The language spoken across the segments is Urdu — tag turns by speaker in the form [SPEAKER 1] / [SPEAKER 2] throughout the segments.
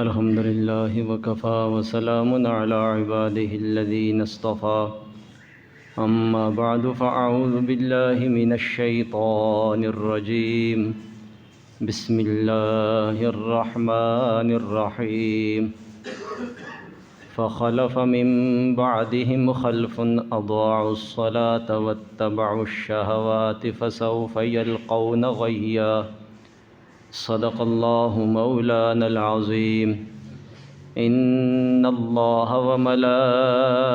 [SPEAKER 1] الحمد لله وكفى وسلام على عباده الذين اصطفى أما بعد فأعوذ بالله من الشيطان الرجيم بسم الله الرحمن الرحيم فخلف من بعدهم خلف أضاعوا الصلاة واتبعوا الشهوات فسوف يلقون غيا صدق الله مولانا العظيم إن الله وملائكته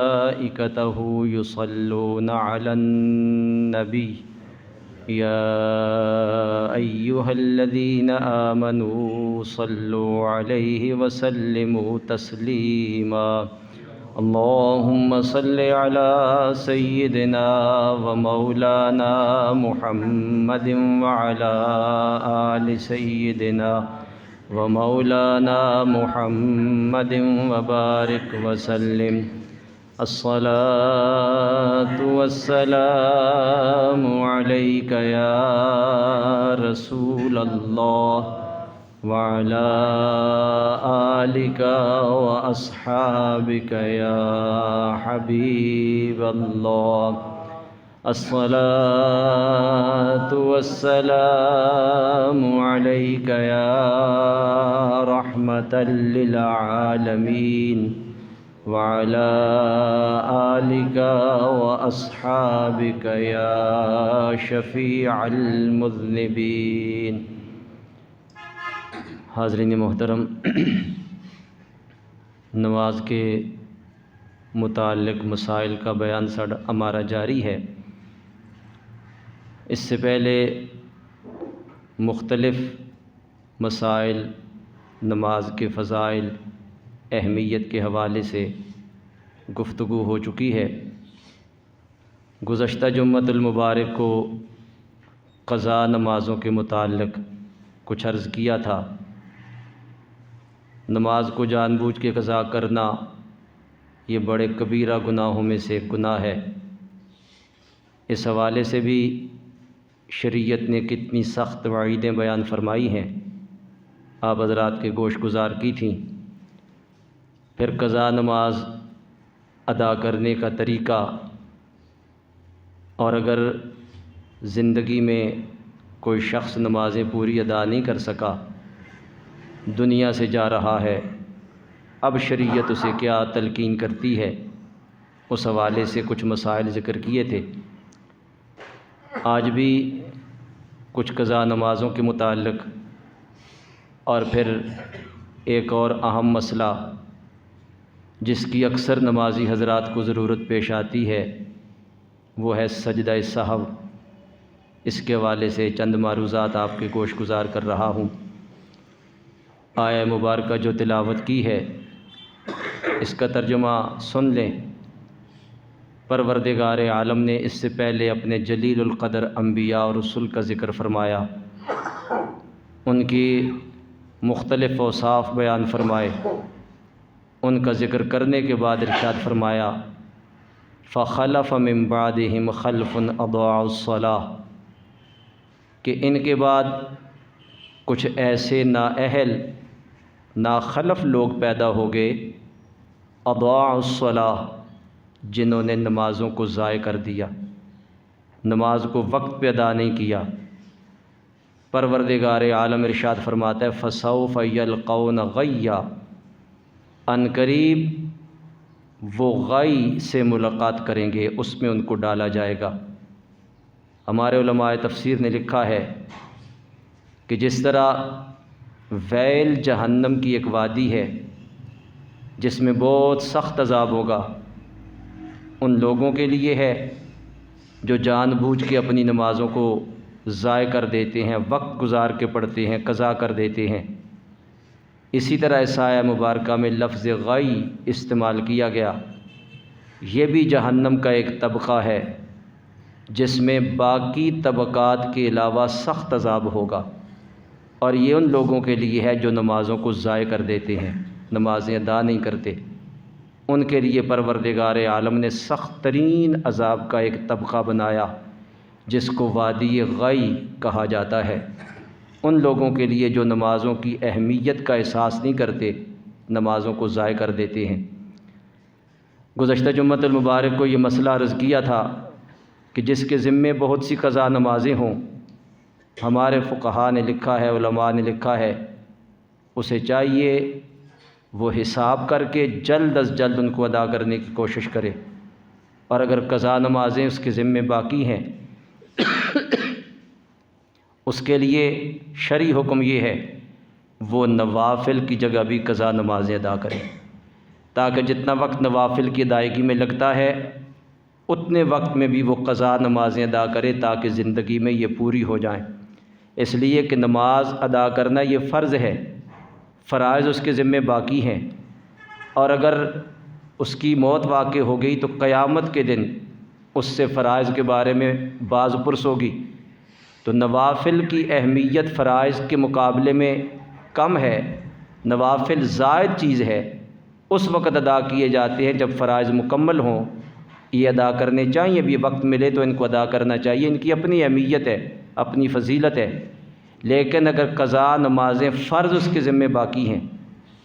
[SPEAKER 1] يصلون على النبي يا أيها الذين آمنوا صلوا عليه وسلموا تسليما اللهم صل على سيدنا ومولانا محمد وعلى آل سيدنا ومولانا محمد وبارك وسلم الصلاة والسلام عليك يا رسول الله وعلى آلك وأصحابك يا حبيب الله الصلاة والسلام عليك يا رحمة للعالمين وعلى آلك وأصحابك يا شفيع المذنبين۔ حاضرین محترم، نماز کے متعلق مسائل کا بیان ہمارا جاری ہے۔ اس سے پہلے مختلف مسائل نماز کے فضائل اہمیت کے حوالے سے گفتگو ہو چکی ہے۔ گزشتہ جمعۃ المبارک کو قضا نمازوں کے متعلق کچھ عرض کیا تھا۔ نماز کو جان بوجھ کے قضا کرنا یہ بڑے کبیرہ گناہوں میں سے ایک گناہ ہے۔ اس حوالے سے بھی شریعت نے کتنی سخت وعیدیں بیان فرمائی ہیں، آپ حضرات کے گوش گزار کی تھیں۔ پھر قضا نماز ادا کرنے کا طریقہ، اور اگر زندگی میں کوئی شخص نمازیں پوری ادا نہیں کر سکا، دنیا سے جا رہا ہے، اب شریعت اسے کیا تلقین کرتی ہے، اس حوالے سے کچھ مسائل ذکر کیے تھے۔ آج بھی کچھ قضا نمازوں کے متعلق، اور پھر ایک اور اہم مسئلہ جس کی اکثر نمازی حضرات کو ضرورت پیش آتی ہے، وہ ہے سجدہ سہو۔ اس کے حوالے سے چند معروضات آپ کے گوش گزار کر رہا ہوں۔ آیہ مبارکہ جو تلاوت کی ہے، اس کا ترجمہ سن لیں۔ پروردگار عالم نے اس سے پہلے اپنے جلیل القدر انبیاء اور رسل کا ذکر فرمایا، ان کی مختلف اوصاف بیان فرمائے۔ ان کا ذکر کرنے کے بعد ارشاد فرمایا فَخَلَفَ مِن بَعْدِهِمْ خَلْفٌ أَضَاعُوا الصَّلَاةَ، کہ ان کے بعد کچھ ایسے نااہل ناخلف لوگ پیدا ہو گئے، اضاعوا الصلاۃ، جنہوں نے نمازوں کو ضائع کر دیا، نماز کو وقت پہ ادا نہیں کیا۔ پروردگار عالم ارشاد فرماتا ہے فسوف یلقون غیا، ان قریب وہ غی سے ملاقات کریں گے، اس میں ان کو ڈالا جائے گا۔ ہمارے علماء تفسیر نے لکھا ہے کہ جس طرح ویل جہنم کی ایک وادی ہے جس میں بہت سخت عذاب ہوگا ان لوگوں کے لیے ہے جو جان بوجھ کے اپنی نمازوں کو ضائع کر دیتے ہیں، وقت گزار کے پڑھتے ہیں، قضا کر دیتے ہیں۔ اسی طرح اس آیہ مبارکہ میں لفظ غی استعمال کیا گیا، یہ بھی جہنم کا ایک طبقہ ہے جس میں باقی طبقات کے علاوہ سخت عذاب ہوگا، اور یہ ان لوگوں کے لیے ہے جو نمازوں کو ضائع کر دیتے ہیں، نمازیں ادا نہیں کرتے۔ ان کے لیے پروردگار عالم نے سخت ترین عذاب کا ایک طبقہ بنایا جس کو وادی غی کہا جاتا ہے۔ ان لوگوں کے لیے جو نمازوں کی اہمیت کا احساس نہیں کرتے، نمازوں کو ضائع کر دیتے ہیں۔ گزشتہ جمعۃ المبارک کو یہ مسئلہ عرض کیا تھا کہ جس کے ذمے بہت سی قضا نمازیں ہوں، ہمارے فقہاء نے لکھا ہے، علماء نے لکھا ہے، اسے چاہیے وہ حساب کر کے جلد از جلد ان کو ادا کرنے کی کوشش کرے، اور اگر قضا نمازیں اس کے ذمے باقی ہیں اس کے لیے شرعی حکم یہ ہے وہ نوافل کی جگہ بھی قضا نمازیں ادا کرے، تاکہ جتنا وقت نوافل کی ادائیگی میں لگتا ہے اتنے وقت میں بھی وہ قضا نمازیں ادا کرے، تاکہ زندگی میں یہ پوری ہو جائیں۔ اس لیے کہ نماز ادا کرنا یہ فرض ہے، فرائض اس کے ذمے باقی ہیں، اور اگر اس کی موت واقع ہو گئی تو قیامت کے دن اس سے فرائض کے بارے میں باز پرس ہوگی۔ تو نوافل کی اہمیت فرائض کے مقابلے میں کم ہے، نوافل زائد چیز ہے، اس وقت ادا کیے جاتے ہیں جب فرائض مکمل ہوں۔ یہ ادا کرنے چاہیے، بھی وقت ملے تو ان کو ادا کرنا چاہیے، ان کی اپنی اہمیت ہے، اپنی فضیلت ہے۔ لیکن اگر قضا نمازیں فرض اس کے ذمے باقی ہیں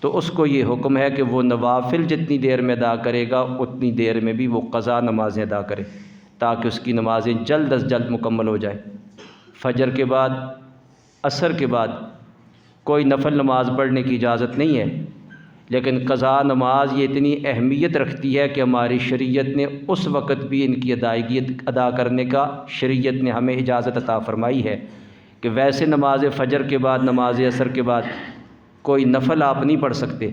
[SPEAKER 1] تو اس کو یہ حکم ہے کہ وہ نوافل جتنی دیر میں ادا کرے گا اتنی دیر میں بھی وہ قضا نمازیں ادا کرے، تاکہ اس کی نمازیں جلد از جلد مکمل ہو جائیں۔ فجر کے بعد، عصر کے بعد کوئی نفل نماز پڑھنے کی اجازت نہیں ہے، لیکن قضا نماز یہ اتنی اہمیت رکھتی ہے کہ ہماری شریعت نے اس وقت بھی ان کی ادائیگی ادا کرنے کا شریعت نے ہمیں اجازت عطا فرمائی ہے کہ ویسے نماز فجر کے بعد، نماز عصر کے بعد کوئی نفل آپ نہیں پڑھ سکتے،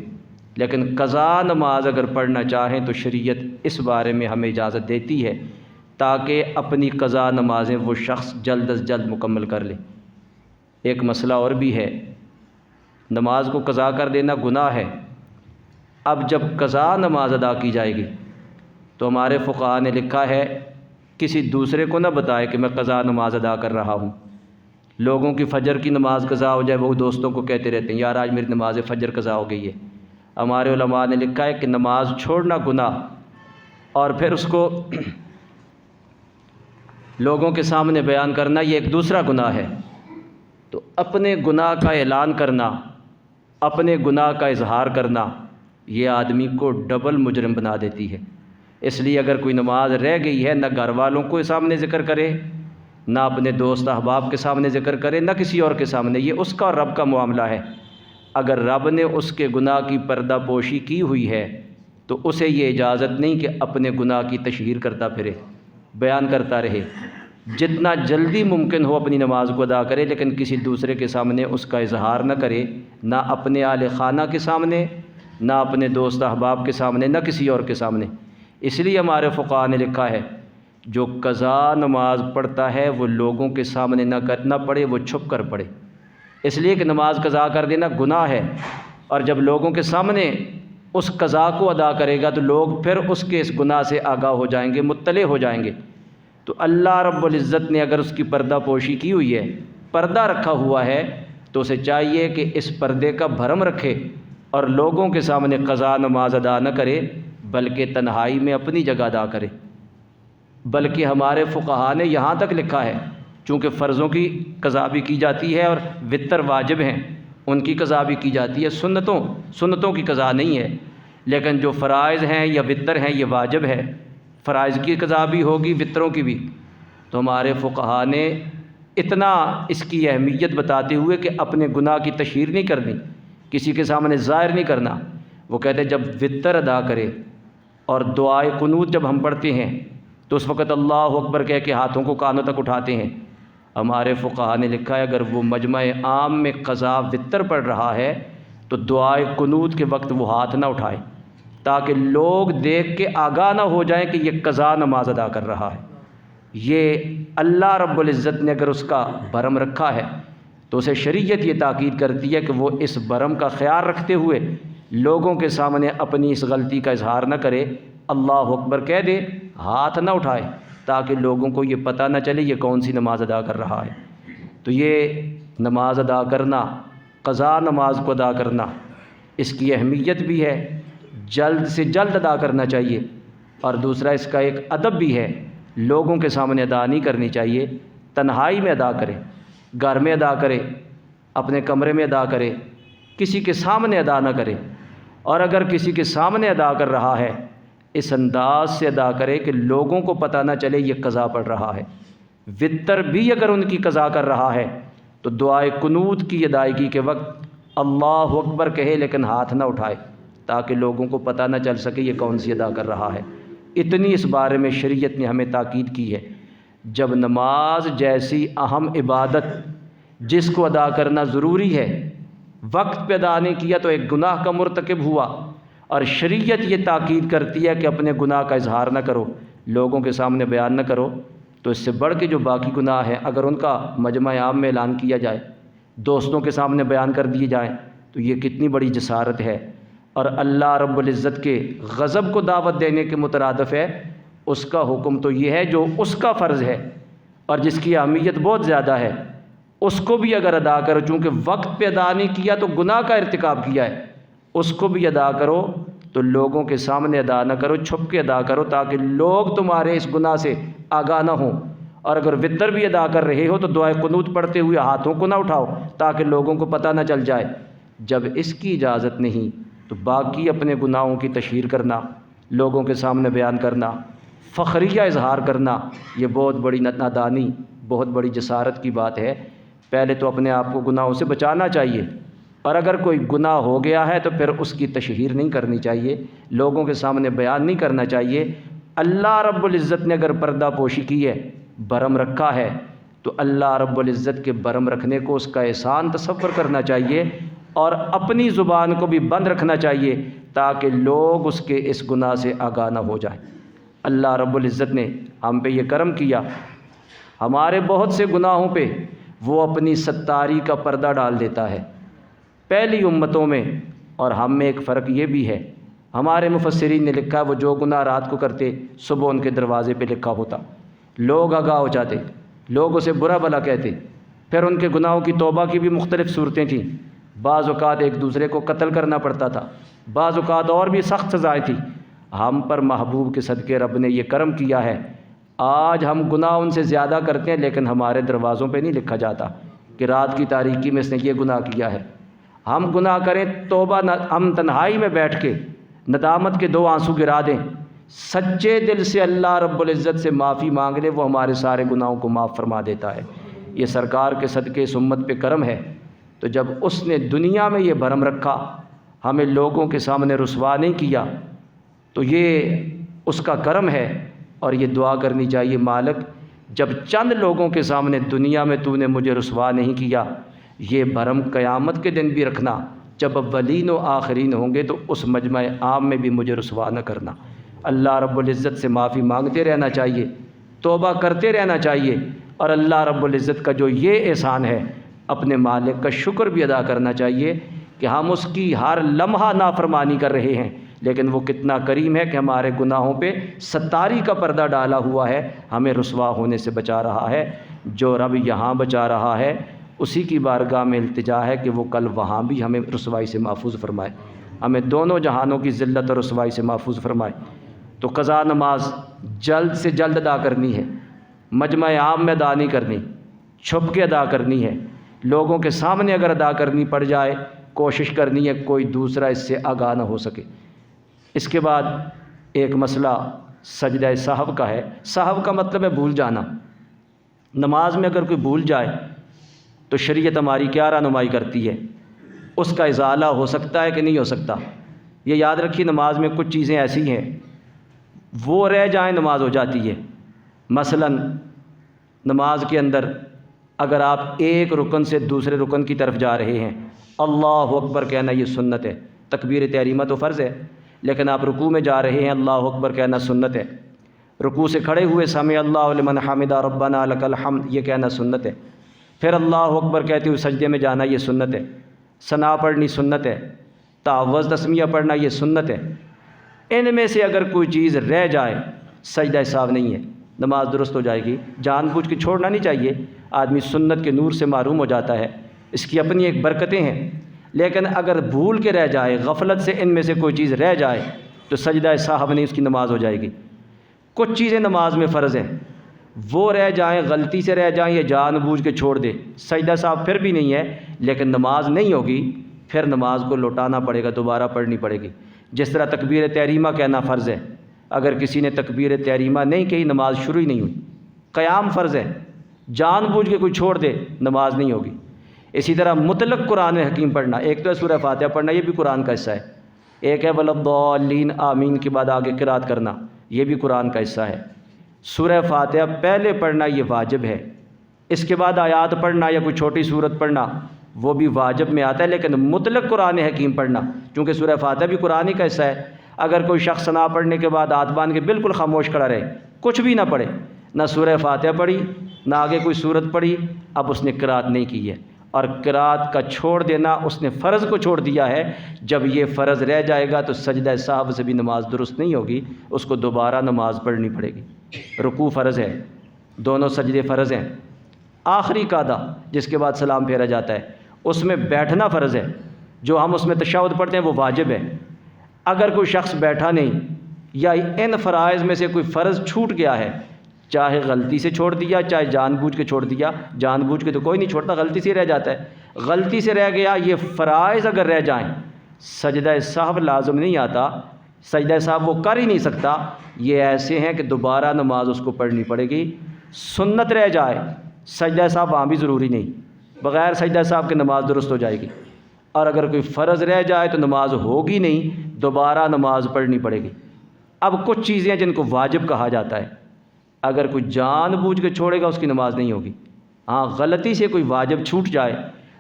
[SPEAKER 1] لیکن قضا نماز اگر پڑھنا چاہیں تو شریعت اس بارے میں ہمیں اجازت دیتی ہے تاکہ اپنی قضا نمازیں وہ شخص جلد از جلد مکمل کر لے۔ ایک مسئلہ اور بھی ہے، نماز کو قضا کر دینا گناہ ہے۔ اب جب قضا نماز ادا کی جائے گی تو ہمارے فقہاء نے لکھا ہے کسی دوسرے کو نہ بتائے کہ میں قضا نماز ادا کر رہا ہوں۔ لوگوں کی فجر کی نماز قضا ہو جائے، وہ دوستوں کو کہتے رہتے ہیں یار آج میری نماز فجر قضا ہو گئی ہے۔ ہمارے علماء نے لکھا ہے کہ نماز چھوڑنا گناہ اور پھر اس کو لوگوں کے سامنے بیان کرنا یہ ایک دوسرا گناہ ہے۔ تو اپنے گناہ کا اعلان کرنا، اپنے گناہ کا اظہار کرنا یہ آدمی کو ڈبل مجرم بنا دیتی ہے۔ اس لیے اگر کوئی نماز رہ گئی ہے، نہ گھر والوں کو سامنے ذکر کرے، نہ اپنے دوست احباب کے سامنے ذکر کرے، نہ کسی اور کے سامنے، یہ اس کا اور رب کا معاملہ ہے۔ اگر رب نے اس کے گناہ کی پردہ پوشی کی ہوئی ہے تو اسے یہ اجازت نہیں کہ اپنے گناہ کی تشہیر کرتا پھرے، بیان کرتا رہے۔ جتنا جلدی ممکن ہو اپنی نماز کو ادا کرے، لیکن کسی دوسرے کے سامنے اس کا اظہار نہ کرے، نہ اپنے اہل خانہ کے سامنے، نہ اپنے دوست احباب کے سامنے، نہ کسی اور کے سامنے۔ اس لیے ہمارے فقہاء نے لکھا ہے جو قضا نماز پڑھتا ہے وہ لوگوں کے سامنے نہ پڑھے، وہ چھپ کر پڑھے، اس لیے کہ نماز قضا کر دینا گناہ ہے، اور جب لوگوں کے سامنے اس قضا کو ادا کرے گا تو لوگ پھر اس کے اس گناہ سے آگاہ ہو جائیں گے، مطلع ہو جائیں گے۔ تو اللہ رب العزت نے اگر اس کی پردہ پوشی کی ہوئی ہے، پردہ رکھا ہوا ہے، تو اسے چاہیے کہ اس پردے کا بھرم رکھے اور لوگوں کے سامنے قضا نماز ادا نہ کرے، بلکہ تنہائی میں اپنی جگہ ادا کرے۔ بلکہ ہمارے فقہاء نے یہاں تک لکھا ہے، چونکہ فرضوں کی قضا بھی کی جاتی ہے اور وتر واجب ہیں ان کی قضا بھی کی جاتی ہے، سنتوں کی قضا نہیں ہے، لیکن جو فرائض ہیں یا وتر ہیں یہ واجب ہے، فرائض کی قضا بھی ہوگی، وتروں کی بھی۔ تو ہمارے فقہاء نے اتنا اس کی اہمیت بتاتے ہوئے کہ اپنے گناہ کی تشہیر نہیں کرنی، کسی کے سامنے ظاہر نہیں کرنا، وہ کہتے ہیں جب وتر ادا کرے اور دعائے قنوت جب ہم پڑھتے ہیں تو اس وقت اللہ اکبر کہہ کے ہاتھوں کو کانوں تک اٹھاتے ہیں۔ ہمارے فقہاء نے لکھا ہے اگر وہ مجمع عام میں قضا وتر پڑھ رہا ہے تو دعائے قنوت کے وقت وہ ہاتھ نہ اٹھائے، تاکہ لوگ دیکھ کے آگاہ نہ ہو جائیں کہ یہ قضا نماز ادا کر رہا ہے۔ یہ اللہ رب العزت نے اگر اس کا بھرم رکھا ہے تو اسے شریعت یہ تاکید کرتی ہے کہ وہ اس بھرم کا خیال رکھتے ہوئے لوگوں کے سامنے اپنی اس غلطی کا اظہار نہ کرے، اللہ اکبر کہہ دے، ہاتھ نہ اٹھائے، تاکہ لوگوں کو یہ پتہ نہ چلے یہ کون سی نماز ادا کر رہا ہے۔ تو یہ نماز ادا کرنا، قضا نماز کو ادا کرنا، اس کی اہمیت بھی ہے، جلد سے جلد ادا کرنا چاہیے، اور دوسرا اس کا ایک ادب بھی ہے، لوگوں کے سامنے ادا نہیں کرنی چاہیے، تنہائی میں ادا کرے، گھر میں ادا کرے، اپنے کمرے میں ادا کرے، کسی کے سامنے ادا نہ کرے، اور اگر کسی کے سامنے ادا کر رہا ہے اس انداز سے ادا کرے کہ لوگوں کو پتہ نہ چلے یہ قضا پڑھ رہا ہے۔ وتر بھی اگر ان کی قضا کر رہا ہے تو دعائے قنوت کی ادائیگی کے وقت اللہ اکبر کہے لیکن ہاتھ نہ اٹھائے، تاکہ لوگوں کو پتہ نہ چل سکے یہ کون سی ادا کر رہا ہے۔ اتنی اس بارے میں شریعت نے ہمیں تاکید کی ہے۔ جب نماز جیسی اہم عبادت جس کو ادا کرنا ضروری ہے وقت پہ ادا نہیں کیا تو ایک گناہ کا مرتکب ہوا، اور شریعت یہ تاکید کرتی ہے کہ اپنے گناہ کا اظہار نہ کرو، لوگوں کے سامنے بیان نہ کرو، تو اس سے بڑھ کے جو باقی گناہ ہیں اگر ان کا مجمع عام میں اعلان کیا جائے، دوستوں کے سامنے بیان کر دیے جائیں، تو یہ کتنی بڑی جسارت ہے، اور اللہ رب العزت کے غضب کو دعوت دینے کے مترادف ہے۔ اس کا حکم تو یہ ہے جو اس کا فرض ہے اور جس کی اہمیت بہت زیادہ ہے، اس کو بھی اگر ادا کرو، چونکہ وقت پہ ادا نہیں کیا تو گناہ کا ارتکاب کیا ہے، اس کو بھی ادا کرو تو لوگوں کے سامنے ادا نہ کرو، چھپ کے ادا کرو، تاکہ لوگ تمہارے اس گناہ سے آگاہ نہ ہوں۔ اور اگر وتر بھی ادا کر رہے ہو تو دعائے قنوت پڑھتے ہوئے ہاتھوں کو نہ اٹھاؤ تاکہ لوگوں کو پتہ نہ چل جائے۔ جب اس کی اجازت نہیں تو باقی اپنے گناہوں کی تشہیر کرنا، لوگوں کے سامنے بیان کرنا، فخریہ اظہار کرنا، یہ بہت بڑی نادانی، بہت بڑی جسارت کی بات ہے۔ پہلے تو اپنے آپ کو گناہوں سے بچانا چاہیے، اور اگر کوئی گناہ ہو گیا ہے تو پھر اس کی تشہیر نہیں کرنی چاہیے، لوگوں کے سامنے بیان نہیں کرنا چاہیے۔ اللہ رب العزت نے اگر پردہ پوشی کی ہے، برم رکھا ہے، تو اللہ رب العزت کے برم رکھنے کو اس کا احسان تصور کرنا چاہیے، اور اپنی زبان کو بھی بند رکھنا چاہیے تاکہ لوگ اس کے اس گناہ سے آگاہ نہ ہو جائیں۔ اللہ رب العزت نے ہم پہ یہ کرم کیا، ہمارے بہت سے گناہوں پہ وہ اپنی ستاری کا پردہ ڈال دیتا ہے۔ پہلی امتوں میں اور ہم میں ایک فرق یہ بھی ہے، ہمارے مفسرین نے لکھا وہ جو گناہ رات کو کرتے صبح ان کے دروازے پہ لکھا ہوتا، لوگ آگاہ ہو جاتے، لوگ اسے برا بھلا کہتے، پھر ان کے گناہوں کی توبہ کی بھی مختلف صورتیں تھیں۔ بعض اوقات ایک دوسرے کو قتل کرنا پڑتا تھا، بعض اوقات اور بھی سخت سزائیں تھیں۔ ہم پر محبوب کے صدقے رب نے یہ کرم کیا ہے، آج ہم گناہ ان سے زیادہ کرتے ہیں لیکن ہمارے دروازوں پہ نہیں لکھا جاتا کہ رات کی تاریکی میں اس نے یہ گناہ کیا ہے۔ ہم گناہ کریں توبہ ہم تنہائی میں بیٹھ کے ندامت کے 2 آنسو گرا دیں، سچے دل سے اللہ رب العزت سے معافی مانگ لیں، وہ ہمارے سارے گناہوں کو معاف فرما دیتا ہے۔ یہ سرکار کے صدقے اس امت پہ کرم ہے۔ تو جب اس نے دنیا میں یہ بھرم رکھا، ہمیں لوگوں کے سامنے رسوا نہیں کیا، تو یہ اس کا کرم ہے، اور یہ دعا کرنی چاہیے، مالک جب چند لوگوں کے سامنے دنیا میں تو نے مجھے رسوا نہیں کیا، یہ بھرم قیامت کے دن بھی رکھنا، جب اولین و آخرین ہوں گے تو اس مجمع عام میں بھی مجھے رسوا نہ کرنا۔ اللہ رب العزت سے معافی مانگتے رہنا چاہیے، توبہ کرتے رہنا چاہیے، اور اللہ رب العزت کا جو یہ احسان ہے اپنے مالک کا شکر بھی ادا کرنا چاہیے کہ ہم اس کی ہر لمحہ نافرمانی کر رہے ہیں، لیکن وہ کتنا کریم ہے کہ ہمارے گناہوں پہ ستاری کا پردہ ڈالا ہوا ہے، ہمیں رسوا ہونے سے بچا رہا ہے۔ جو رب یہاں بچا رہا ہے اسی کی بارگاہ میں التجا ہے کہ وہ کل وہاں بھی ہمیں رسوائی سے محفوظ فرمائے، ہمیں دونوں جہانوں کی ذلت اور رسوائی سے محفوظ فرمائے۔ تو قضا نماز جلد سے جلد ادا کرنی ہے، مجمع عام میں ادا نہیں کرنی، چھپ کے ادا کرنی ہے، لوگوں کے سامنے اگر ادا کرنی پڑ جائے کوشش کرنی ہے کوئی دوسرا اس سے آگاہ نہ ہو سکے۔ اس کے بعد ایک مسئلہ سجدہ سہو کا ہے۔ سہو کا مطلب ہے بھول جانا۔ نماز میں اگر کوئی بھول جائے تو شریعت ہماری کیا رہنمائی کرتی ہے، اس کا ازالہ ہو سکتا ہے کہ نہیں ہو سکتا۔ یہ یاد رکھیے نماز میں کچھ چیزیں ایسی ہیں وہ رہ جائیں نماز ہو جاتی ہے۔ مثلا نماز کے اندر اگر آپ ایک رکن سے دوسرے رکن کی طرف جا رہے ہیں، اللہ اکبر کہنا یہ سنت ہے، تکبیر تحریمہ تو فرض ہے، لیکن آپ رکوع میں جا رہے ہیں اللہ اکبر کہنا سنت ہے، رکوع سے کھڑے ہوئے سمع اللہ لمن حمدہ ربنا لک الحمد یہ کہنا سنت ہے، پھر اللہ اکبر کہتے ہوئے سجدے میں جانا یہ سنت ہے، ثنا پڑھنی سنت ہے، تعوذ تسمیہ پڑھنا یہ سنت ہے۔ ان میں سے اگر کوئی چیز رہ جائے سجدہ سہو نہیں ہے، نماز درست ہو جائے گی۔ جان بوجھ کے چھوڑنا نہیں چاہیے، آدمی سنت کے نور سے محروم ہو جاتا ہے، اس کی اپنی ایک برکتیں ہیں، لیکن اگر بھول کے رہ جائے، غفلت سے ان میں سے کوئی چیز رہ جائے تو سجدہ سہو نہیں، اس کی نماز ہو جائے گی۔ کچھ چیزیں نماز میں فرض ہیں، وہ رہ جائیں، غلطی سے رہ جائیں یا جان بوجھ کے چھوڑ دے، سجدہ صاحب پھر بھی نہیں ہے، لیکن نماز نہیں ہوگی، پھر نماز کو لوٹانا پڑے گا، دوبارہ پڑھنی پڑے گی۔ جس طرح تکبیر تحریمہ کہنا فرض ہے، اگر کسی نے تکبیر تحریمہ نہیں کہی نماز شروع ہی نہیں ہوئی۔ قیام فرض ہے، جان بوجھ کے کوئی چھوڑ دے نماز نہیں ہوگی۔ اسی طرح مطلق قرآن حکیم پڑھنا، ایک تو ہے سورہ فاتحہ پڑھنا، یہ بھی قرآن کا حصہ ہے، ایک ہے وَلَضَّالِّينَ آمین کے بعد آگے قرات کرنا، یہ بھی قرآن کا حصہ ہے۔ سورہ فاتحہ پہلے پڑھنا یہ واجب ہے، اس کے بعد آیات پڑھنا یا کوئی چھوٹی سورت پڑھنا وہ بھی واجب میں آتا ہے، لیکن مطلق قرآن حکیم پڑھنا، چونکہ سورہ فاتحہ بھی قرآن ہی کا حصہ ہے، اگر کوئی شخص نہ پڑھنے کے بعد ہاتھ باندھ کے بالکل خاموش کھڑا رہے، کچھ بھی نہ پڑھے، نہ سورہ فاتحہ پڑھی نہ آگے کوئی سورت پڑھی، اب اس نے قرات نہیں کی ہے، اور قرات کا چھوڑ دینا اس نے فرض کو چھوڑ دیا ہے۔ جب یہ فرض رہ جائے گا تو سجدہ سہو سے بھی نماز درست نہیں ہوگی، اس کو دوبارہ نماز پڑھنی پڑے گی۔ رکوع فرض ہے، دونوں سجدے فرض ہیں، آخری قاعدہ جس کے بعد سلام پھیرا جاتا ہے اس میں بیٹھنا فرض ہے، جو ہم اس میں تشہد پڑھتے ہیں وہ واجب ہے۔ اگر کوئی شخص بیٹھا نہیں یا ان فرائض میں سے کوئی فرض چھوٹ گیا ہے، چاہے غلطی سے چھوڑ دیا چاہے جان بوجھ کے چھوڑ دیا، جان بوجھ کے تو کوئی نہیں چھوڑتا، غلطی سے رہ جاتا ہے، غلطی سے رہ گیا، یہ فرائض اگر رہ جائیں سجدہ سہو لازم نہیں آتا، سجدہ سہو وہ کر ہی نہیں سکتا، یہ ایسے ہیں کہ دوبارہ نماز اس کو پڑھنی پڑے گی۔ سنت رہ جائے سجدہ سہو وہاں بھی ضروری نہیں، بغیر سجدہ سہو کے نماز درست ہو جائے گی، اور اگر کوئی فرض رہ جائے تو نماز ہوگی نہیں، دوبارہ نماز پڑھنی پڑے گی۔ اب کچھ چیزیں جن کو واجب کہا جاتا ہے، اگر کوئی جان بوجھ کے چھوڑے گا اس کی نماز نہیں ہوگی۔ ہاں غلطی سے کوئی واجب چھوٹ جائے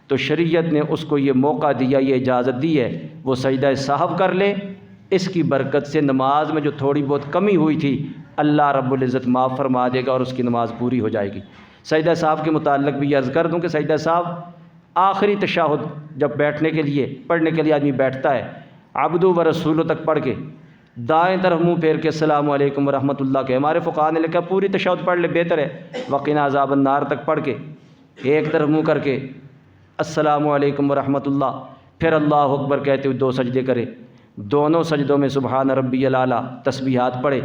[SPEAKER 1] تو شریعت نے اس کو یہ موقع دیا، یہ اجازت دی ہے، وہ سجدہ سہو کر لے، اس کی برکت سے نماز میں جو تھوڑی بہت کمی ہوئی تھی اللہ رب العزت معاف فرما دے گا اور اس کی نماز پوری ہو جائے گی۔ سجدہ سہو کے متعلق بھی عرض کر دوں کہ سجدہ سہو آخری تشہد جب بیٹھنے کے لیے پڑھنے کے لیے آدمی بیٹھتا ہے، عبدہ و رسولہ تک پڑھ کے دائیں طرف منہ پھیر کے السلام علیکم ورحمۃ اللہ کہ ہمارے فقہاء نے لکھا پوری تشہد پڑھ لے بہتر ہے، وقنا عذاب النار تک پڑھ کے ایک طرف منہ کر کے السلام علیکم ورحمۃ اللہ، پھر اللہ اکبر کہتے ہوئے 2 سجدے کرے، دونوں سجدوں میں سبحان ربی الاعلیٰ تسبیحات پڑھے،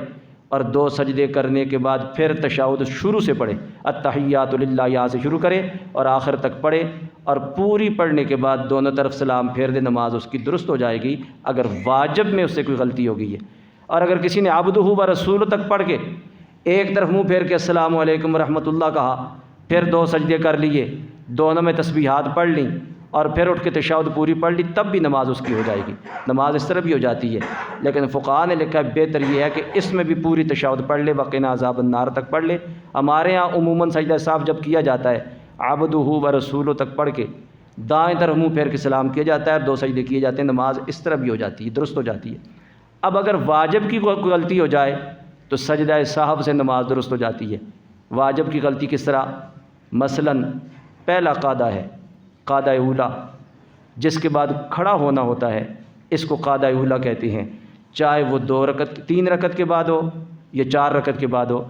[SPEAKER 1] اور 2 سجدے کرنے کے بعد پھر تشہد شروع سے پڑھے، التحیات للہ یہاں سے شروع کرے اور آخر تک پڑھے، اور پوری پڑھنے کے بعد دونوں طرف سلام پھیر دے، نماز اس کی درست ہو جائے گی اگر واجب میں اس سے کوئی غلطی ہو گئی ہے۔ اور اگر کسی نے عبدہ و رسولہ تک پڑھ کے ایک طرف منہ پھیر کے السلام علیکم ورحمۃ اللہ کہا، پھر 2 سجدے کر لیے، دونوں میں تسبیحات پڑھ لیں اور پھر اٹھ کے تشہد پوری پڑھ لی، تب بھی نماز اس کی ہو جائے گی، نماز اس طرح بھی ہو جاتی ہے۔ لیکن فقہاء نے لکھا ہے بہتر یہ ہے کہ اس میں بھی پوری تشہد پڑھ لے، وقنا عذاب النار تک پڑھ لے۔ ہمارے ہاں عموماً سجدہ سہو جب کیا جاتا ہے عبدہ و رسولہ تک پڑھ کے دائیں طرف منہ پھیر کے سلام کیا جاتا ہے اور 2 سجدے کیے جاتے ہیں، نماز اس طرح بھی ہو جاتی ہے، درست ہو جاتی ہے۔ اب اگر واجب کی کوئی غلطی ہو جائے تو سجدہ سہو سے نماز درست ہو جاتی ہے۔ واجب کی غلطی کس طرح؟ مثلاً پہلا قاعدہ ہے قاعدہ اولیٰ، جس کے بعد کھڑا ہونا ہوتا ہے، اس کو قاعدہ اولیٰ کہتے ہیں، چاہے وہ 2 رکعت 3 رکعت کے بعد ہو یا 4 رکعت کے بعد ہو۔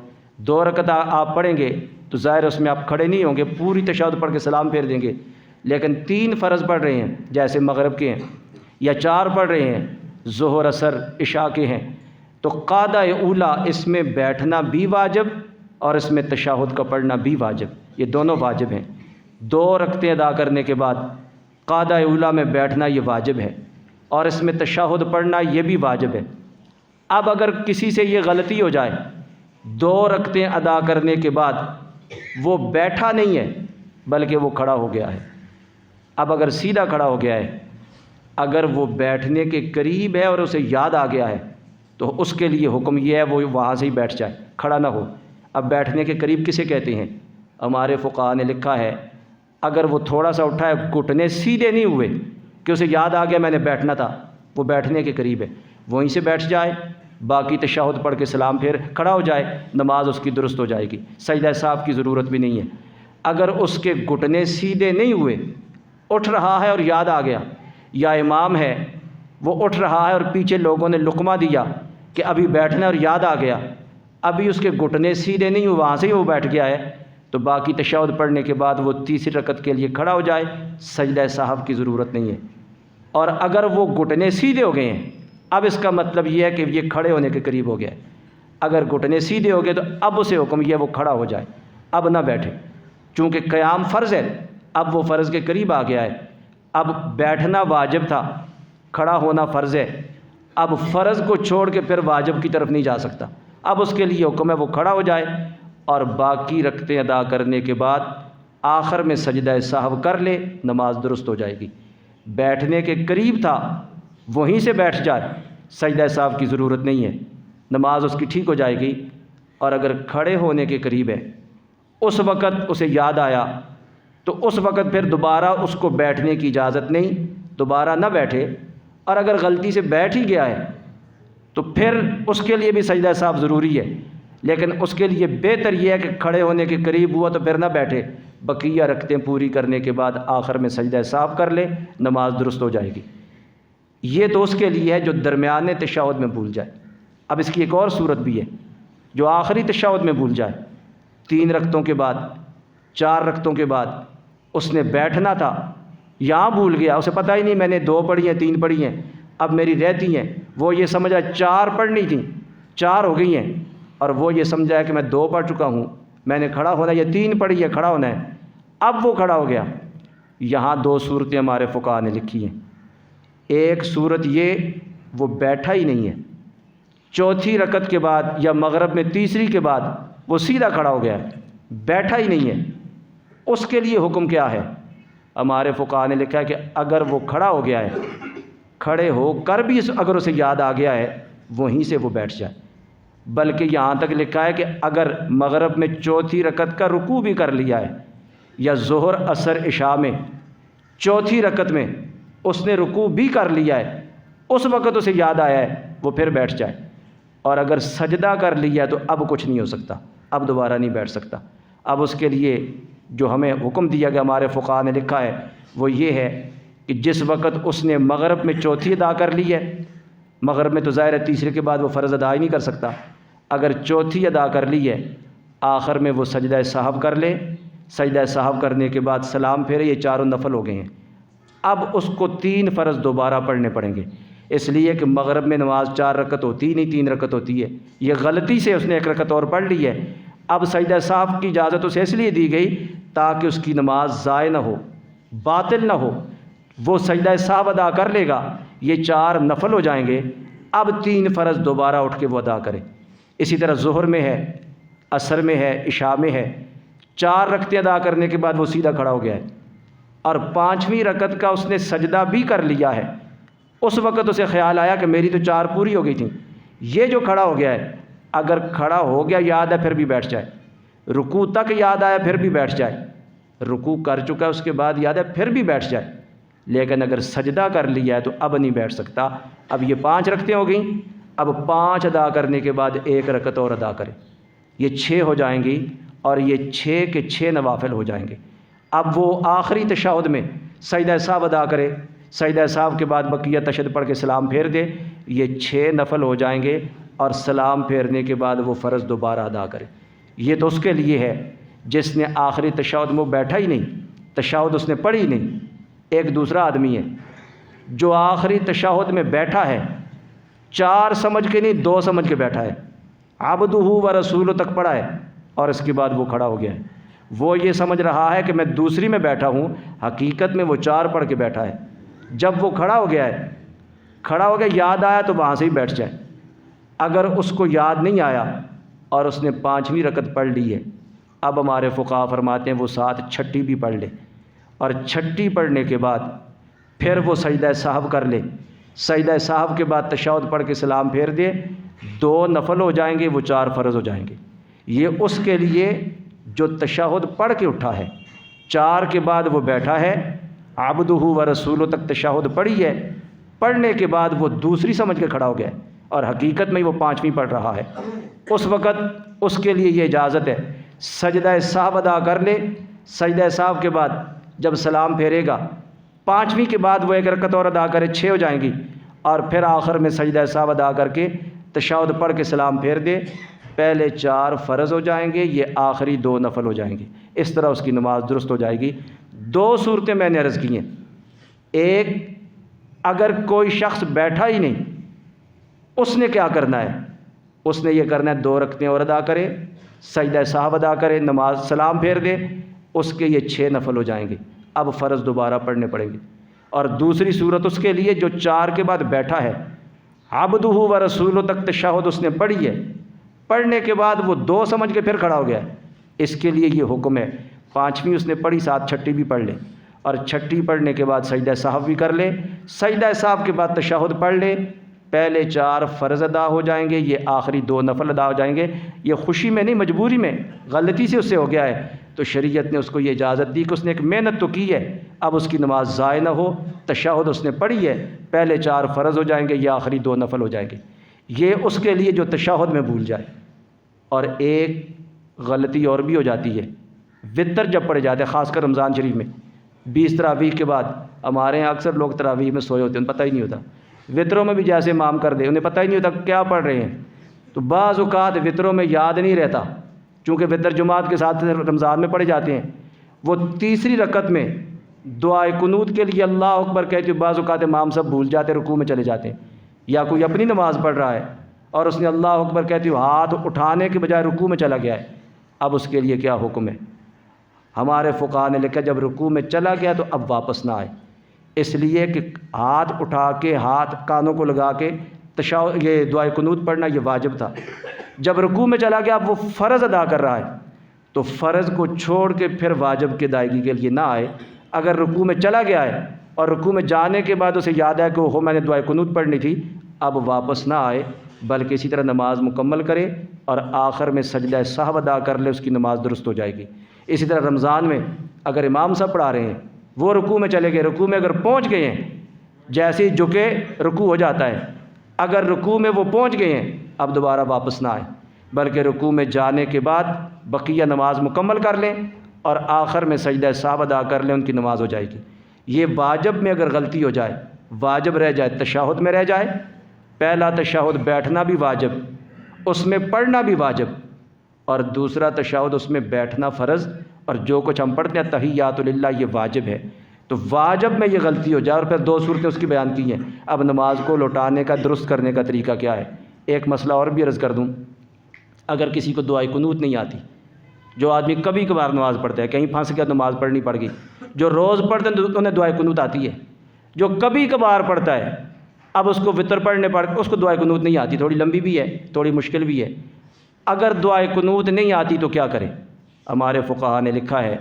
[SPEAKER 1] 2 رکعت آپ پڑھیں گے تو ظاہر اس میں آپ کھڑے نہیں ہوں گے، پوری تشہد پڑھ کے سلام پھیر دیں گے، لیکن 3 فرض پڑھ رہے ہیں جیسے مغرب کے ہیں، یا 4 پڑھ رہے ہیں ظہر عصر عشاء کے ہیں، تو قاعدہ اولیٰ اس میں بیٹھنا بھی واجب اور اس میں تشہد کا پڑھنا بھی واجب، یہ دونوں واجب ہیں۔ 2 رکعتیں ادا کرنے کے بعد قاعدہ اولیٰ میں بیٹھنا یہ واجب ہے اور اس میں تشہد پڑھنا یہ بھی واجب ہے۔ اب اگر کسی سے یہ غلطی ہو جائے 2 رکعتیں ادا کرنے کے بعد وہ بیٹھا نہیں ہے بلکہ وہ کھڑا ہو گیا ہے، اب اگر سیدھا کھڑا ہو گیا ہے، اگر وہ بیٹھنے کے قریب ہے اور اسے یاد آ گیا ہے تو اس کے لیے حکم یہ ہے وہ وہاں سے ہی بیٹھ جائے، کھڑا نہ ہو۔ اب بیٹھنے کے قریب کسے کہتے ہیں؟ ہمارے فقہاء نے لکھا ہے اگر وہ تھوڑا سا اٹھا ہے، گھٹنے سیدھے نہیں ہوئے کہ اسے یاد آ گیا میں نے بیٹھنا تھا، وہ بیٹھنے کے قریب ہے، وہیں سے بیٹھ جائے، باقی تشہد پڑھ کے سلام پھر کھڑا ہو جائے، نماز اس کی درست ہو جائے گی، سجدہ سہو کی ضرورت بھی نہیں ہے۔ اگر اس کے گھٹنے سیدھے نہیں ہوئے، اٹھ رہا ہے اور یاد آ گیا، یا امام ہے وہ اٹھ رہا ہے اور پیچھے لوگوں نے لقمہ دیا کہ ابھی بیٹھنا اور یاد آ گیا، ابھی اس کے گھٹنے سیدھے نہیں ہوئے، وہاں سے ہی وہ بیٹھ گیا ہے، تو باقی تشہد پڑھنے کے بعد وہ 3 رکعت کے لیے کھڑا ہو جائے، سجدہ سہو کی ضرورت نہیں ہے۔ اور اگر وہ گھٹنے سیدھے ہو گئے ہیں، اب اس کا مطلب یہ ہے کہ یہ کھڑے ہونے کے قریب ہو گیا ہے، اگر گھٹنے سیدھے ہو گئے تو اب اسے حکم یہ وہ کھڑا ہو جائے، اب نہ بیٹھے، چونکہ قیام فرض ہے، اب وہ فرض کے قریب آ گیا ہے، اب بیٹھنا واجب تھا، کھڑا ہونا فرض ہے، اب فرض کو چھوڑ کے پھر واجب کی طرف نہیں جا سکتا، اب اس کے لیے حکم ہے وہ کھڑا ہو جائے اور باقی رکعتیں ادا کرنے کے بعد آخر میں سجدہ سہو کر لے، نماز درست ہو جائے گی۔ بیٹھنے کے قریب تھا وہیں سے بیٹھ جائے، سجدہ سہو کی ضرورت نہیں ہے، نماز اس کی ٹھیک ہو جائے گی۔ اور اگر کھڑے ہونے کے قریب ہے، اس وقت اسے یاد آیا تو اس وقت پھر دوبارہ اس کو بیٹھنے کی اجازت نہیں، دوبارہ نہ بیٹھے، اور اگر غلطی سے بیٹھ ہی گیا ہے تو پھر اس کے لیے بھی سجدہ سہو ضروری ہے، لیکن اس کے لیے بہتر یہ ہے کہ کھڑے ہونے کے قریب ہوا تو پھر نہ بیٹھے، بقیہ رکعتیں پوری کرنے کے بعد آخر میں سجدہ سہو کر لے، نماز درست ہو جائے گی۔ یہ تو اس کے لیے ہے جو درمیانے تشہد میں بھول جائے۔ اب اس کی ایک اور صورت بھی ہے، جو آخری تشہد میں بھول جائے، 3 رکعتوں کے بعد، 4 رکعتوں کے بعد اس نے بیٹھنا تھا، یہاں بھول گیا، اسے پتہ ہی نہیں میں نے 2 پڑھی ہیں 3 پڑھی ہیں، اب میری رہتی ہیں، وہ یہ سمجھا 4 پڑھنی تھیں، 4 ہو گئی ہیں، اور وہ یہ سمجھا ہے کہ میں 2 پڑھ چکا ہوں، میں نے کھڑا ہونا ہے، یہ 3 پڑھی ہے، کھڑا ہونا ہے، اب وہ کھڑا ہو گیا۔ یہاں 2 صورتیں ہمارے فقہا نے لکھی ہیں۔ ایک صورت یہ وہ بیٹھا ہی نہیں ہے، چوتھی رکعت کے بعد یا مغرب میں تیسری کے بعد وہ سیدھا کھڑا ہو گیا ہے، بیٹھا ہی نہیں ہے، اس کے لیے حکم کیا ہے؟ ہمارے فقہا نے لکھا ہے کہ اگر وہ کھڑا ہو گیا ہے، کھڑے ہو کر بھی اگر اسے یاد آ گیا ہے وہیں سے وہ بیٹھ جائے، بلکہ یہاں تک لکھا ہے کہ اگر مغرب میں چوتھی رکعت کا رکوع بھی کر لیا ہے، یا ظہر عصر عشاء میں چوتھی رکعت میں اس نے رکوع بھی کر لیا ہے، اس وقت اسے یاد آیا ہے وہ پھر بیٹھ جائے، اور اگر سجدہ کر لیا ہے تو اب کچھ نہیں ہو سکتا، اب دوبارہ نہیں بیٹھ سکتا۔ اب اس کے لیے جو ہمیں حکم دیا گیا ہمارے فقہا نے لکھا ہے وہ یہ ہے کہ جس وقت اس نے مغرب میں چوتھی ادا کر لی ہے، مغرب میں تو ظاہر ہے تیسرے کے بعد وہ فرض ادا ہی نہیں کر سکتا، اگر چوتھی ادا کر لی ہے آخر میں وہ سجدہ سہو کر لے، سجدہ سہو کرنے کے بعد سلام پھیرے، یہ 4 نفل ہو گئے ہیں، اب اس کو 3 فرض دوبارہ پڑھنے پڑیں گے، اس لیے کہ مغرب میں نماز 4 رکعت ہوتی نہیں، 3 رکعت ہوتی ہے، یہ غلطی سے اس نے 1 رکعت اور پڑھ لی ہے، اب سجدہ سہو کی اجازت اسے اس لیے دی گئی تاکہ اس کی نماز ضائع نہ ہو، باطل نہ ہو، وہ سجدہ سہو ادا کر لے گا، یہ 4 نفل ہو جائیں گے، اب 3 فرض دوبارہ اٹھ کے وہ ادا کرے۔ اسی طرح ظہر میں ہے، عصر میں ہے، عشاء میں ہے، 4 رکعتیں ادا کرنے کے بعد وہ سیدھا کھڑا ہو گیا ہے، اور 5ویں رکعت کا اس نے سجدہ بھی کر لیا ہے، اس وقت اسے خیال آیا کہ میری تو 4 پوری ہو گئی تھیں، یہ جو کھڑا ہو گیا ہے اگر کھڑا ہو گیا یاد ہے پھر بھی بیٹھ جائے، رکوع تک یاد آیا پھر بھی بیٹھ جائے، رکوع کر چکا ہے اس کے بعد یاد ہے پھر بھی بیٹھ جائے، لیکن اگر سجدہ کر لیا ہے تو اب نہیں بیٹھ سکتا۔ اب یہ 5 رکعتیں ہو گئیں، اب 5 ادا کرنے کے بعد 1 رکعت اور ادا کرے، یہ 6 ہو جائیں گی، اور یہ 6 کے 6 نوافل ہو جائیں گے۔ اب وہ آخری تشہد میں سجدہ سہو ادا کرے، سجدہ سہو کے بعد بقیہ تشہد پڑھ کے سلام پھیر دے، یہ 6 نفل ہو جائیں گے، اور سلام پھیرنے کے بعد وہ فرض دوبارہ ادا کرے۔ یہ تو اس کے لیے ہے جس نے آخری تشہد میں بیٹھا ہی نہیں، تشہد اس نے پڑھی ہی نہیں۔ ایک دوسرا آدمی ہے جو آخری تشہد میں بیٹھا ہے، 4 سمجھ کے نہیں 2 سمجھ کے بیٹھا ہے، عبدہ و رسولہ تک پڑھا ہے، اور اس کے بعد وہ کھڑا ہو گیا ہے، وہ یہ سمجھ رہا ہے کہ میں دوسری میں بیٹھا ہوں، حقیقت میں وہ 4 پڑھ کے بیٹھا ہے۔ جب وہ کھڑا ہو گیا ہے، کھڑا ہو گیا یاد آیا تو وہاں سے ہی بیٹھ جائے، اگر اس کو یاد نہیں آیا اور اس نے 5ویں رکعت پڑھ لی ہے، اب ہمارے فقہا فرماتے ہیں وہ ساتھ چھٹی بھی پڑھ لے، اور چھٹی پڑھنے کے بعد پھر وہ سجدہ سہو کر لے، سجدہ سہو کے بعد تشہد پڑھ کے سلام پھیر دے، 2 نفل ہو جائیں گے، وہ 4 فرض ہو جائیں گے۔ یہ اس کے لیے جو تشہد پڑھ کے اٹھا ہے، 4 کے بعد وہ بیٹھا ہے، عبدہ و رسولہ تک تشہد پڑھی ہے، پڑھنے کے بعد وہ دوسری سمجھ کے کھڑا ہو گیا ہے، اور حقیقت میں وہ 5ویں پڑھ رہا ہے، اس وقت اس کے لیے یہ اجازت ہے سجدہ سہو ادا کر لے، سجدہ سہو کے بعد جب سلام پھیرے گا 5ویں کے بعد وہ 1 رکعت اور ادا کرے، 6 ہو جائیں گی، اور پھر آخر میں سجدہ سہو ادا کر کے تشہد پڑھ کے سلام پھیر دے، پہلے 4 فرض ہو جائیں گے، یہ آخری 2 نفل ہو جائیں گے، اس طرح اس کی نماز درست ہو جائے گی۔ 2 صورتیں میں نے عرض کی ہیں، ایک اگر کوئی شخص بیٹھا ہی نہیں، اس نے کیا کرنا ہے؟ اس نے یہ کرنا ہے 2 رکعتیں اور ادا کرے، سجدہ سہو ادا کرے، نماز سلام پھیر دے، اس کے یہ 6 نفل ہو جائیں گے۔ اب فرض دوبارہ پڑھنے پڑیں گے۔ اور دوسری صورت اس کے لیے جو 4 کے بعد بیٹھا ہے، عبدہ و رسولہ تک تشہد اس نے پڑھی ہے، پڑھنے کے بعد وہ 2 سمجھ کے پھر کھڑا ہو گیا ہے، اس کے لیے یہ حکم ہے 5ویں اس نے پڑھی، ساتھ 6ٹھی بھی پڑھ لے، اور 6ٹھی پڑھنے کے بعد سجدہ سہو بھی کر لے، سجدہ سہو کے بعد تشہد پڑھ لے۔ پہلے 4 فرض ادا ہو جائیں گے، یہ آخری 2 نفل ادا ہو جائیں گے۔ یہ خوشی میں نہیں، مجبوری میں، غلطی سے اس سے ہو گیا ہے، تو شریعت نے اس کو یہ اجازت دی کہ اس نے ایک محنت تو کی ہے، اب اس کی نماز ضائع نہ ہو، تشہد اس نے پڑھی ہے، پہلے 4 فرض ہو جائیں گے، یہ آخری 2 نفل ہو جائیں گے۔ یہ اس کے لیے جو تشہد میں بھول جائے۔ اور ایک غلطی اور بھی ہو جاتی ہے، وطر جب پڑے جاتے ہیں، خاص کر رمضان شریف میں 20 تراویح کے بعد، ہمارے یہاں اکثر لوگ تراویح میں سوئے ہوتے ہیں، انہیں پتہ ہی نہیں ہوتا، وطروں میں بھی جیسے امام کر دے انہیں پتہ ہی نہیں ہوتا کیا پڑھ رہے ہیں، تو بعض اوقات وطروں میں یاد نہیں رہتا، چونکہ وطر جماعت کے ساتھ رمضان میں پڑھے جاتے ہیں، وہ تیسری رکعت میں دعائے قنوت کے لیے اللہ اکبر کہتے ہیں، بعض اوقات امام سب بھول جاتے ہیں، رکوع میں چلے جاتے ہیں، یا کوئی اپنی نماز پڑھ رہا ہے اور اس نے اللہ اکبر کہتے ہوئے ہاتھ اٹھانے کے بجائے رکوع میں چلا گیا ہے، اب اس کے لیے کیا حکم ہے؟ ہمارے فقہاء نے لکھا جب رکوع میں چلا گیا تو اب واپس نہ آئے، اس لیے کہ ہاتھ اٹھا کے ہاتھ کانوں کو لگا کے یہ دعائے قنوت پڑھنا یہ واجب تھا۔ جب رکوع میں چلا گیا اب وہ فرض ادا کر رہا ہے، تو فرض کو چھوڑ کے پھر واجب کی ادائیگی کے لیے نہ آئے۔ اگر رکوع میں چلا گیا ہے اور رکوع میں جانے کے بعد اسے یاد ہے کہ میں نے دعائے قنوت پڑھنی تھی، اب واپس نہ آئے، بلکہ اسی طرح نماز مکمل کرے اور آخر میں سجدہ سہو ادا کر لے، اس کی نماز درست ہو جائے گی۔ اسی طرح رمضان میں اگر امام صاحب پڑھا رہے ہیں، وہ رکوع میں چلے گئے، رکوع میں اگر پہنچ گئے ہیں، جیسے ہی جھکے رکوع ہو جاتا ہے، اگر رکوع میں وہ پہنچ گئے ہیں اب دوبارہ واپس نہ آئے، بلکہ رکوع میں جانے کے بعد بقیہ نماز مکمل کر لیں اور آخر میں سجدہ سہو ادا کر لیں، ان کی نماز ہو جائے گی۔ یہ واجب میں اگر غلطی ہو جائے، واجب رہ جائے، تشہد میں رہ جائے، پہلا تشہد بیٹھنا بھی واجب، اس میں پڑھنا بھی واجب، اور دوسرا تشہد اس میں بیٹھنا فرض، اور جو کچھ ہم پڑھتے ہیں تحیات للہ یہ واجب ہے، تو واجب میں یہ غلطی ہو جائے اور پھر 2 صورتیں اس کی بیان کی ہیں۔ اب نماز کو لوٹانے کا درست کرنے کا طریقہ کیا ہے؟ ایک مسئلہ اور بھی عرض کر دوں، اگر کسی کو دعائے قنوت نہیں آتی، جو آدمی کبھی کبھار نماز پڑھتا ہے، کہیں پھنس گیا نماز پڑھنی پڑ گئی، جو روز پڑھتے ہیں تو انہیں دعائے قنوت آتی ہے، جو کبھی کبھار پڑھتا ہے اب اس کو وطر پڑھنے پڑ اس کو دعائے قنوت نہیں آتی، تھوڑی لمبی بھی ہے، تھوڑی مشکل بھی ہے، اگر دعائے قنوت نہیں آتی تو کیا کرے؟ ہمارے فقہاء نے لکھا ہے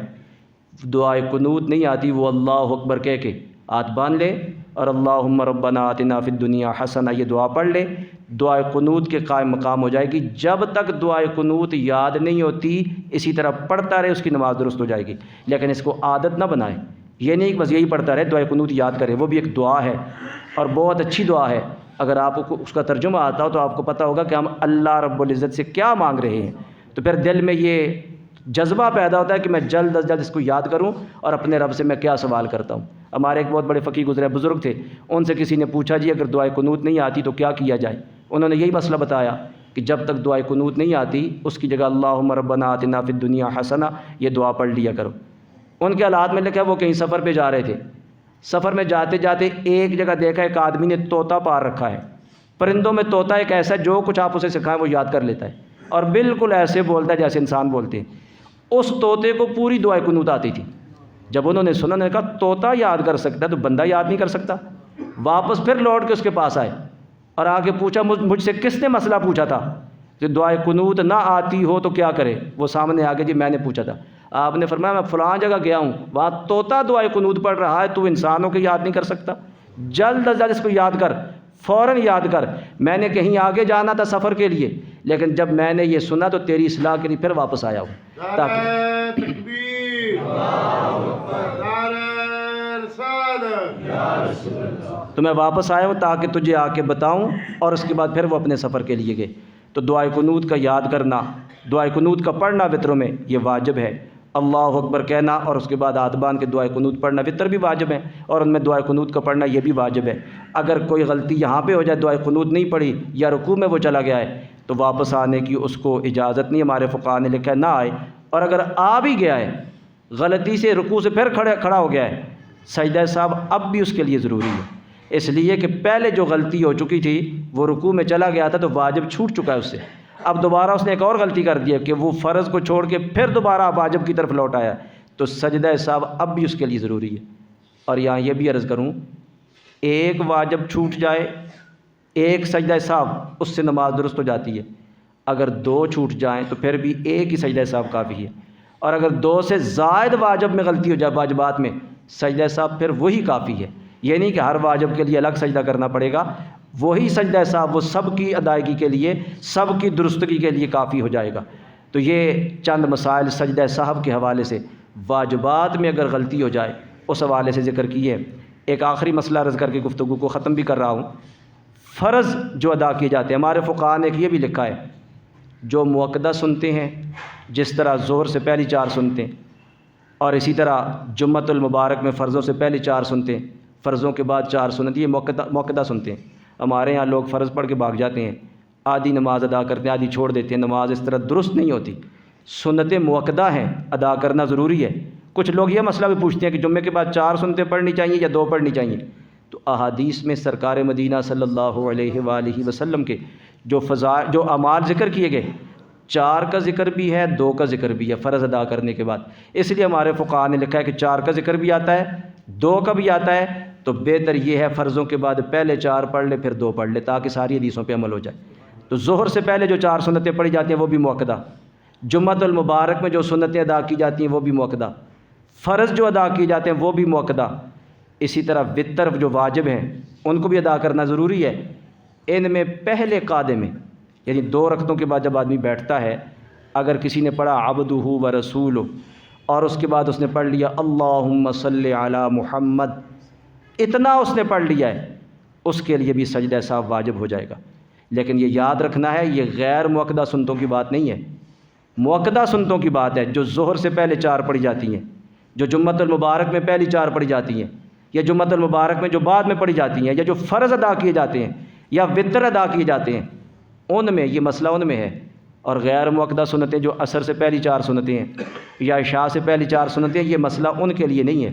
[SPEAKER 1] دعائے قنوت نہیں آتی وہ اللہ اکبر کہہ کے ہاتھ باندھ لے اور اللہم ربنا آتنا فی الدنیا حسنہ یہ دعا پڑھ لے، دعائے قنوت کے قائم مقام ہو جائے گی۔ جب تک دعائے قنوت یاد نہیں ہوتی اسی طرح پڑھتا رہے، اس کی نماز درست ہو جائے گی، لیکن اس کو عادت نہ بنائے، یہ نہیں کہ بس یہی پڑھتا رہے، دعائے قنوت یاد کرے، وہ بھی ایک دعا ہے اور بہت اچھی دعا ہے۔ اگر آپ کو اس کا ترجمہ آتا ہو تو آپ کو پتہ ہوگا کہ ہم اللہ رب العزت سے کیا مانگ رہے ہیں، تو پھر دل میں یہ جذبہ پیدا ہوتا ہے کہ میں جلد از جلد اس کو یاد کروں اور اپنے رب سے میں کیا سوال کرتا ہوں۔ ہمارے ایک بہت بڑے فقیہ گزرے بزرگ تھے، ان سے کسی نے پوچھا جی اگر دعائے قنوت نہیں آتی تو کیا کیا جائے؟ انہوں نے یہی مسئلہ بتایا کہ جب تک دعائے قنوت نہیں آتی اس کی جگہ اللہم ربنا آتنا فی الدنیا حسنہ یہ دعا پڑھ لیا کرو۔ ان کے حالات میں لکھا ہے وہ کہیں سفر پہ جا رہے تھے، سفر میں جاتے جاتے ایک جگہ دیکھا ایک آدمی نے طوطا پار رکھا ہے، پرندوں میں طوطا ایک ایسا جو کچھ آپ اسے سکھائیں وہ یاد کر لیتا ہے اور بالکل ایسے بولتا ہے جیسے انسان بولتے ہیں۔ اس طوطے کو پوری دعائے قنوت آتی تھی، جب انہوں نے سنا انہوں نے کہا طوطا یاد کر سکتا ہے تو بندہ یاد نہیں کر سکتا۔ واپس پھر لوٹ کے اس کے پاس آئے اور آگے پوچھا مجھ سے کس نے مسئلہ پوچھا تھا کہ دعائے قنوت نہ آتی ہو تو کیا کرے؟ وہ سامنے آگے جی میں نے پوچھا تھا، آپ نے فرمایا میں فلاں جگہ گیا ہوں وہاں طوطا دعائے قنوت پڑھ رہا ہے، تو انسانوں کے یاد نہیں کر سکتا، جلد از جلد اس کو یاد کر، فوراً یاد کر۔ میں نے کہیں آگے جانا تھا سفر کے لیے، لیکن جب میں نے یہ سنا تو تیری اصلاح کے لیے پھر واپس آیا ہوں تاکہ تو میں واپس آیا ہوں تاکہ تجھے آ کے بتاؤں، اور اس کے بعد پھر وہ اپنے سفر کے لیے گئے۔ تو دعائے قنوت کا یاد کرنا، دعائے قنوت کا پڑھنا وطروں میں یہ واجب ہے، اللہ اکبر کہنا اور اس کے بعد ہاتھ باندھ کے دعائے قنوت پڑھنا وطر بھی واجب ہے، اور ان میں دعائے قنوت کا پڑھنا یہ بھی واجب ہے۔ اگر کوئی غلطی یہاں پہ ہو جائے دعائے قنوت نہیں پڑھی یا رکوع میں وہ چلا گیا ہے تو واپس آنے کی اس کو اجازت نہیں، ہمارے فقہاء نے لکھا ہے نہ آئے، اور اگر آ بھی گیا ہے غلطی سے رکوع سے پھر کھڑا ہو گیا ہے، سجدہ صاحب اب بھی اس کے لیے ضروری ہے، اس لیے کہ پہلے جو غلطی ہو چکی تھی وہ رکوع میں چلا گیا تھا تو واجب چھوٹ چکا ہے اس سے، اب دوبارہ اس نے ایک اور غلطی کر دی ہے کہ وہ فرض کو چھوڑ کے پھر دوبارہ واجب کی طرف لوٹ آیا، تو سجدہ سہو اب بھی اس کے لیے ضروری ہے۔ اور یہاں یہ بھی عرض کروں، ایک واجب چھوٹ جائے، ایک سجدہ سہو، اس سے نماز درست ہو جاتی ہے، اگر دو چھوٹ جائیں تو پھر بھی ایک ہی سجدہ سہو کافی ہے، اور اگر دو سے زائد واجب میں غلطی ہو جائے واجبات میں، سجدہ سہو پھر وہی کافی ہے۔ یہ نہیں کہ ہر واجب کے لیے الگ سجدہ کرنا پڑے گا، وہی سجدہ سہو وہ سب کی ادائیگی کے لیے، سب کی درستگی کے لیے کافی ہو جائے گا۔ تو یہ چند مسائل سجدہ سہو کے حوالے سے، واجبات میں اگر غلطی ہو جائے اس حوالے سے ذکر کیے۔ ایک آخری مسئلہ عرض کر کے گفتگو کو ختم بھی کر رہا ہوں۔ فرض جو ادا کیے جاتے ہیں، ہمارے فقہاء نے ایک یہ بھی لکھا ہے، جو موقدہ سنتے ہیں، جس طرح ظہر سے پہلی 4 سنتے ہیں، اور اسی طرح جمعۃ المبارک میں فرضوں سے پہلی 4 سنتے ہیں، فرضوں کے بعد 4 سنت، یہ موقدہ سنتے ہیں۔ ہمارے یہاں لوگ فرض پڑھ کے بھاگ جاتے ہیں، آدھی نماز ادا کرتے ہیں، آدھی چھوڑ دیتے ہیں، نماز اس طرح درست نہیں ہوتی۔ سنتیں موقدہ ہیں، ادا کرنا ضروری ہے۔ کچھ لوگ یہ مسئلہ بھی پوچھتے ہیں کہ جمعے کے بعد 4 سنتیں پڑھنی چاہیے یا 2 پڑھنی چاہیے، تو احادیث میں سرکار مدینہ صلی اللہ علیہ وآلہ وسلم کے جو اعمال ذکر کیے گئے، 4 کا ذکر بھی ہے، 2 کا ذکر بھی ہے فرض ادا کرنے کے بعد۔ اس لیے ہمارے فقہاء نے لکھا ہے کہ 4 کا ذکر بھی آتا ہے، 2 کا بھی آتا ہے، تو بہتر یہ ہے فرضوں کے بعد پہلے 4 پڑھ لے پھر 2 پڑھ لے، تاکہ ساری حدیثوں پہ عمل ہو جائے۔ تو ظہر سے پہلے جو 4 سنتیں پڑھی جاتی ہیں وہ بھی موقدہ، جمعۃ المبارک میں جو سنتیں ادا کی جاتی ہیں وہ بھی موقدہ، فرض جو ادا کیے جاتے ہیں وہ بھی موقدہ، اسی طرح وتر جو واجب ہیں ان کو بھی ادا کرنا ضروری ہے۔ ان میں پہلے قعدے میں، یعنی 2 رکعتوں کے بعد جب آدمی بیٹھتا ہے، اگر کسی نے پڑھا عبدہ و رسولہ اور اس کے بعد اس نے پڑھ لیا اللہم صلی علی محمد، اتنا اس نے پڑھ لیا ہے، اس کے لیے بھی سجدہ سہو واجب ہو جائے گا۔ لیکن یہ یاد رکھنا ہے، یہ غیر موقدہ سنتوں کی بات نہیں ہے، موقدہ سنتوں کی بات ہے، جو ظہر سے پہلے 4 پڑھی جاتی ہیں، جو جمعۃ المبارک میں پہلی 4 پڑھی جاتی ہیں، یا جمعۃ المبارک میں جو بعد میں پڑھی جاتی ہیں، یا جو فرض ادا کیے جاتے ہیں یا وتر ادا کیے جاتے ہیں، ان میں یہ مسئلہ ان میں ہے۔ اور غیر موقدہ سنتیں جو عصر سے پہلی 4 سنتیں ہیں یا عشاء سے پہلی 4 سنتیں، یہ مسئلہ ان کے لیے نہیں ہے،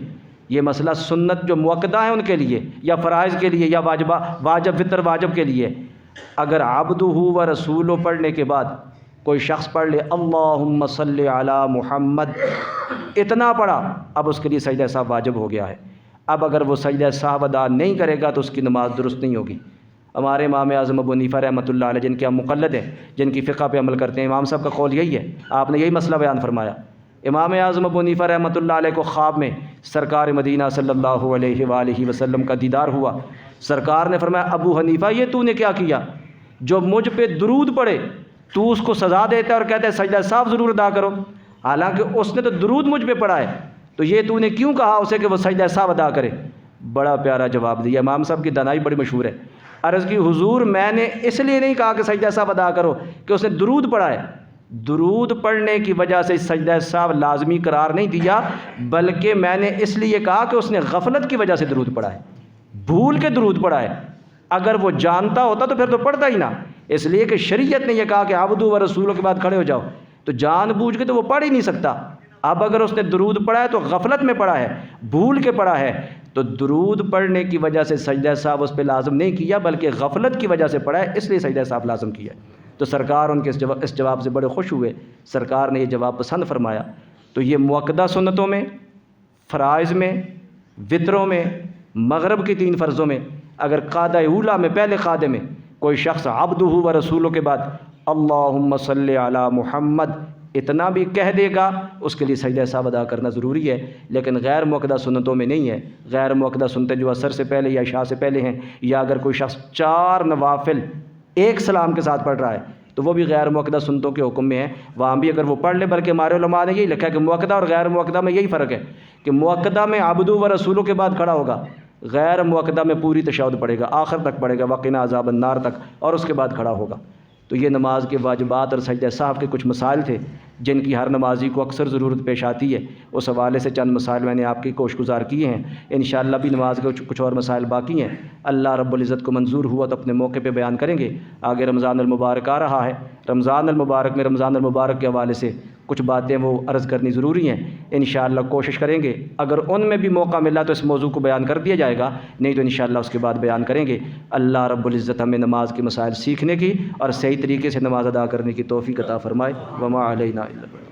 [SPEAKER 1] یہ مسئلہ سنت جو موقدہ ہیں ان کے لیے، یا فرائض کے لیے، یا واجب وتر واجب کے لیے۔ اگر عبدہ و رسولہ پڑھنے کے بعد کوئی شخص پڑھ لے اللہم صلی علی محمد، اتنا پڑھا، اب اس کے لیے سجدہ سہو واجب ہو گیا ہے۔ اب اگر وہ سجدہ سہو ادا نہیں کرے گا تو اس کی نماز درست نہیں ہوگی۔ ہمارے امام اعظم ابو حنیفہ رحمۃ اللہ علیہ، جن کے ہم مقلد ہیں، جن کی فقہ پہ عمل کرتے ہیں، امام صاحب کا قول یہی ہے، آپ نے یہی مسئلہ بیان فرمایا۔ امام اعظم ابو حنیفہ رحمۃ اللہ علیہ کو خواب میں سرکار مدینہ صلی اللہ علیہ وآلہ وسلم کا دیدار ہوا۔ سرکار نے فرمایا ابو حنیفہ یہ تو نے کیا کیا؟ جو مجھ پہ درود پڑھے تو اس کو سزا دیتا ہے اور کہتا ہے سجدہ سہو ضرور ادا کرو، حالانکہ اس نے تو درود مجھ پہ پڑھا ہے، تو یہ تو نے کیوں کہا اسے کہ وہ سجدہ سہو ادا کرے؟ بڑا پیارا جواب دیا۔ امام صاحب کی دانائی بڑی مشہور ہے۔ عرض کی حضور میں نے اس لیے نہیں کہا کہ سجدہ سہو ادا کرو کہ اس نے درود پڑھا ہے، درود پڑھنے کی وجہ سے سجدہ سہو لازمی قرار نہیں دیا، بلکہ میں نے اس لیے کہا کہ اس نے غفلت کی وجہ سے درود پڑھا ہے، بھول کے درود پڑھا ہے۔ اگر وہ جانتا ہوتا تو پھر تو پڑھتا ہی نہ، اس لیے کہ شریعت نے یہ کہا کہ عبدہ و رسولہ کے بعد کھڑے ہو جاؤ، تو جان بوجھ کے تو وہ پڑھ ہی نہیں سکتا۔ اب اگر اس نے درود پڑھا ہے تو غفلت میں پڑھا ہے، بھول کے پڑھا ہے، تو درود پڑھنے کی وجہ سے سجدہ سہو اس پہ لازم نہیں کیا، بلکہ غفلت کی وجہ سے پڑھا ہے، اس لیے سجدہ سہو لازم کیا۔ تو سرکار ان کے اس جواب سے بڑے خوش ہوئے، سرکار نے یہ جواب پسند فرمایا۔ تو یہ موقدہ سنتوں میں، فرائض میں، وطروں میں، مغرب کی 3 فرضوں میں، اگر قعدہ اولیٰ میں پہلے قعدے میں کوئی شخص عبدہ و رسولہ کے بعد اللہم صلی علی محمد اتنا بھی کہہ دے گا، اس کے لیے سجدہ سہو ادا کرنا ضروری ہے، لیکن غیر موقدہ سنتوں میں نہیں ہے۔ غیر موقدہ سنتیں جو عصر سے پہلے یا عشاء سے پہلے ہیں، یا اگر کوئی شخص 4 نوافل ایک سلام کے ساتھ پڑھ رہا ہے تو وہ بھی غیر موقدہ سنتوں کے حکم میں ہے، وہاں بھی اگر وہ پڑھ لے۔ بلکہ ہمارے علماء نے یہی لکھا ہے کہ موقدہ اور غیر موقدہ میں یہی فرق ہے کہ موقدہ میں عبدہ و رسولہ کے بعد کھڑا ہوگا، غیر موقدہ میں پوری تشہد پڑھے گا، آخر تک پڑھے گا، وقنا عذاب النار تک، اور اس کے بعد کھڑا ہوگا۔ تو یہ نماز کے واجبات اور سجدہ سہو کے کچھ مسائل تھے جن کی ہر نمازی کو اکثر ضرورت پیش آتی ہے، اس حوالے سے چند مسائل میں نے آپ کی کوشش گزار کیے ہیں۔ انشاءاللہ بھی نماز کے کچھ اور مسائل باقی ہیں، اللہ رب العزت کو منظور ہوا تو اپنے موقع پہ بیان کریں گے۔ آگے رمضان المبارک آ رہا ہے، رمضان المبارک میں رمضان المبارک کے حوالے سے کچھ باتیں وہ عرض کرنی ضروری ہیں، انشاءاللہ کوشش کریں گے، اگر ان میں بھی موقع ملا تو اس موضوع کو بیان کر دیا جائے گا، نہیں تو انشاءاللہ اس کے بعد بیان کریں گے۔ اللہ رب العزت ہمیں نماز کے مسائل سیکھنے کی اور صحیح طریقے سے نماز ادا کرنے کی توفیق عطا فرمائے۔ وما علینا الا